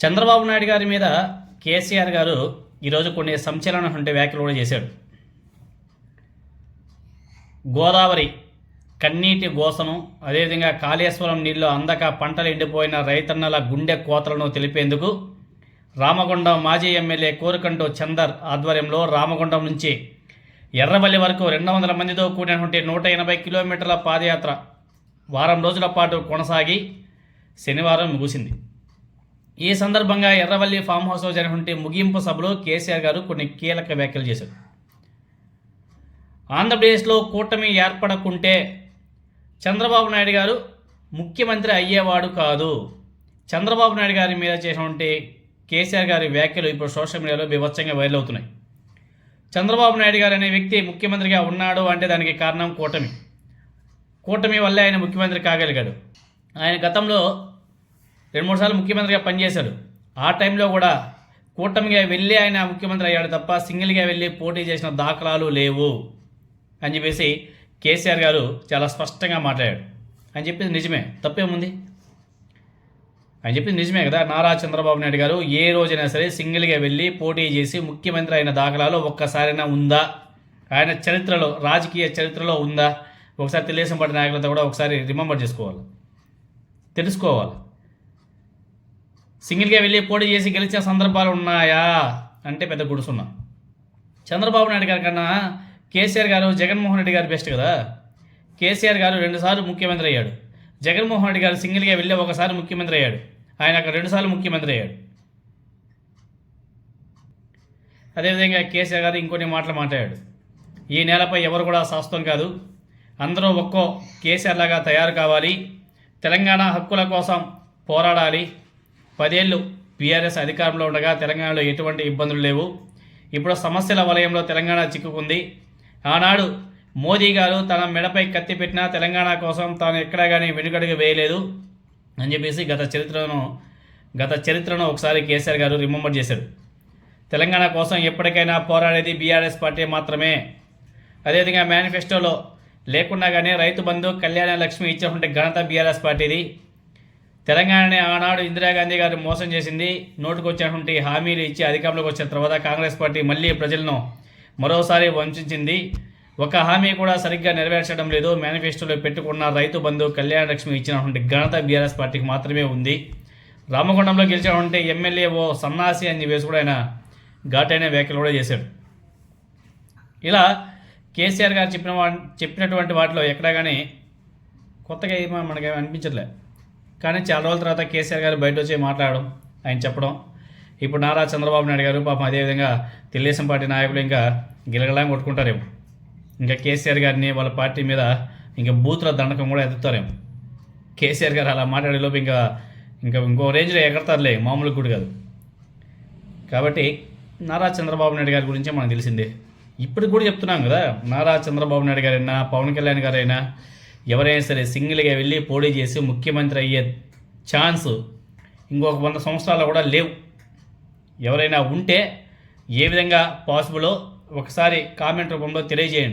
చంద్రబాబు నాయుడు గారి మీద కేసీఆర్ గారు ఈరోజు కొన్ని సంచలనటువంటి వ్యాఖ్యలు కూడా చేశాడు. గోదావరి కన్నీటి గోసను, అదేవిధంగా కాళేశ్వరం నీళ్లు అందక పంటలు ఎండిపోయిన రైతన్నల గుండె కోతలను తెలిపేందుకు రామగుండం మాజీ ఎమ్మెల్యే కోరుకంటూ చందర్ ఆధ్వర్యంలో రామగుండం నుంచి ఎర్రవల్లి వరకు 200 మందితో కూడినటువంటి 180 కిలోమీటర్ల పాదయాత్ర వారం రోజుల పాటు కొనసాగి శనివారం ముగిసింది. ఈ సందర్భంగా ఎర్రవల్లి ఫామ్ హౌస్లో జరిగినటువంటి ముగింపు సభలో కేసీఆర్ గారు కొన్ని కీలక వ్యాఖ్యలు చేశారు. ఆంధ్రప్రదేశ్లో కూటమి ఏర్పడకుంటే చంద్రబాబు నాయుడు గారు ముఖ్యమంత్రి అయ్యేవాడు కాదు. చంద్రబాబు నాయుడు గారి మీద చేసినటువంటి కేసీఆర్ గారి వ్యాఖ్యలు ఇప్పుడు సోషల్ మీడియాలో బీభత్సంగా వైరల్ అవుతున్నాయి. చంద్రబాబు నాయుడు గారు అనే వ్యక్తి ముఖ్యమంత్రిగా ఉన్నాడు అంటే దానికి కారణం కూటమి వల్లే ఆయన ముఖ్యమంత్రి కాగలిగాడు. ఆయన గతంలో 2-3 సార్లు ముఖ్యమంత్రిగా పనిచేశాడు. ఆ టైంలో కూడా కూటమిగా వెళ్ళి ఆయన ముఖ్యమంత్రి అయ్యాడు తప్ప సింగిల్గా వెళ్ళి పోటీ చేసిన దాఖలాలు లేవు అని చెప్పేసి కేసీఆర్ గారు చాలా స్పష్టంగా మాట్లాడాడు. ఆయన చెప్పింది నిజమే, తప్పేముంది? ఆయన చెప్పింది నిజమే కదా. నారా చంద్రబాబు నాయుడు గారు ఏ రోజైనా సరే సింగిల్గా వెళ్ళి పోటీ చేసి ముఖ్యమంత్రి అయిన దాఖలాలు ఒక్కసారైనా ఉందా? ఆయన చరిత్రలో, రాజకీయ చరిత్రలో ఉందా? ఒకసారి తెలుగుదేశం పార్టీ నాయకులతో కూడా ఒకసారి రిమెంబర్ చేసుకోవాలి, తెలుసుకోవాలి. సింగిల్గా వెళ్ళి పోటీ చేసి గెలిచిన సందర్భాలు ఉన్నాయా అంటే పెద్ద గుడుసున్నా. చంద్రబాబు నాయుడు గారి కన్నా కేసీఆర్ గారు, జగన్మోహన్ రెడ్డి గారు బెస్ట్ కదా. కేసీఆర్ గారు 2 సార్లు ముఖ్యమంత్రి అయ్యాడు. జగన్మోహన్ రెడ్డి గారు సింగిల్గా వెళ్ళి ఒకసారి ముఖ్యమంత్రి అయ్యాడు. ఆయన అక్కడ 2 సార్లు ముఖ్యమంత్రి అయ్యాడు. అదేవిధంగా కేసీఆర్ గారు ఇంకొన్ని మాటలు మాట్లాడాడు. ఈ నేలపై ఎవరు కూడా శాశ్వతం కాదు, అందరూ ఒక్కో కేసీఆర్ లాగా తయారు కావాలి, తెలంగాణ హక్కుల కోసం పోరాడాలి. 10 ఏళ్ళు బీఆర్ఎస్ అధికారంలో ఉండగా తెలంగాణలో ఎటువంటి ఇబ్బందులు లేవు. ఇప్పుడు సమస్యల వలయంలో తెలంగాణ చిక్కుకుంది. ఆనాడు మోదీ గారు తన మెడపై కత్తి పెట్టినా తెలంగాణ కోసం తాను ఎక్కడా కానీ వెనుకడుగు వేయలేదు అని చెప్పేసి గత చరిత్రను ఒకసారి కేసీఆర్ గారు రిమెంబర్ చేశారు. తెలంగాణ కోసం ఎప్పటికైనా పోరాడేది బీఆర్ఎస్ పార్టీ మాత్రమే. అదేవిధంగా మేనిఫెస్టోలో లేకుండా కానీ రైతు బంధు, కళ్యాణ లక్ష్మి ఇచ్చినటువంటి ఘనత బీఆర్ఎస్ పార్టీది. తెలంగాణని ఆనాడు ఇందిరాగాంధీ గారు మోసం చేసింది. నోటుకు వచ్చినటువంటి హామీలు ఇచ్చి అధికారంలోకి వచ్చిన తర్వాత కాంగ్రెస్ పార్టీ మళ్ళీ ప్రజలను మరోసారి వంచింది. ఒక హామీ కూడా సరిగ్గా నెరవేర్చడం లేదు. మేనిఫెస్టోలో పెట్టుకున్న రైతు బంధు, కళ్యాణ లక్ష్మి ఇచ్చినటువంటి ఘనత బీఆర్ఎస్ పార్టీకి మాత్రమే ఉంది. రామగుండంలో గెలిచినటువంటి ఎమ్మెల్యే ఓ సన్నాసి అని చెప్పేసి కూడా ఆయన ఘాటైన వ్యాఖ్యలు కూడా చేశాడు. ఇలా కేసీఆర్ గారు చెప్పినటువంటి వాటిలో ఎక్కడా కానీ కొత్తగా ఏమో మనకి అనిపించట్లే. కానీ చాలా రోజుల తర్వాత కేసీఆర్ గారు బయట వచ్చి మాట్లాడడం, ఆయన చెప్పడం, ఇప్పుడు నారా చంద్రబాబు నాయుడు గారు పాపం అదేవిధంగా తెలుగుదేశం పార్టీ నాయకులు ఇంకా గిలగలా కొట్టుకుంటారేమో. ఇంకా కేసీఆర్ గారిని వాళ్ళ పార్టీ మీద ఇంకా బూతుల దండకం కూడా ఎత్తుతారేమో. కేసీఆర్ గారు అలా మాట్లాడేలోపు ఇంకో రేంజ్లో ఎగరతారులే, మామూలు కూడా కాదు. కాబట్టి నారా చంద్రబాబు నాయుడు గారి గురించి మనకు తెలిసిందే. ఇప్పటికి కూడా చెప్తున్నాం కదా, నారా చంద్రబాబు నాయుడు గారైనా, పవన్ కళ్యాణ్ గారైనా ఎవరైనా సరే సింగిల్గా వెళ్ళి పోటీ చేసి ముఖ్యమంత్రి అయ్యే ఛాన్స్ ఇంకొక 100 సంవత్సరాలు కూడా లేవు. ఎవరైనా ఉంటే ఏ విధంగా పాసిబులో ఒకసారి కామెంట్ రూపంలో తెలియజేయండి.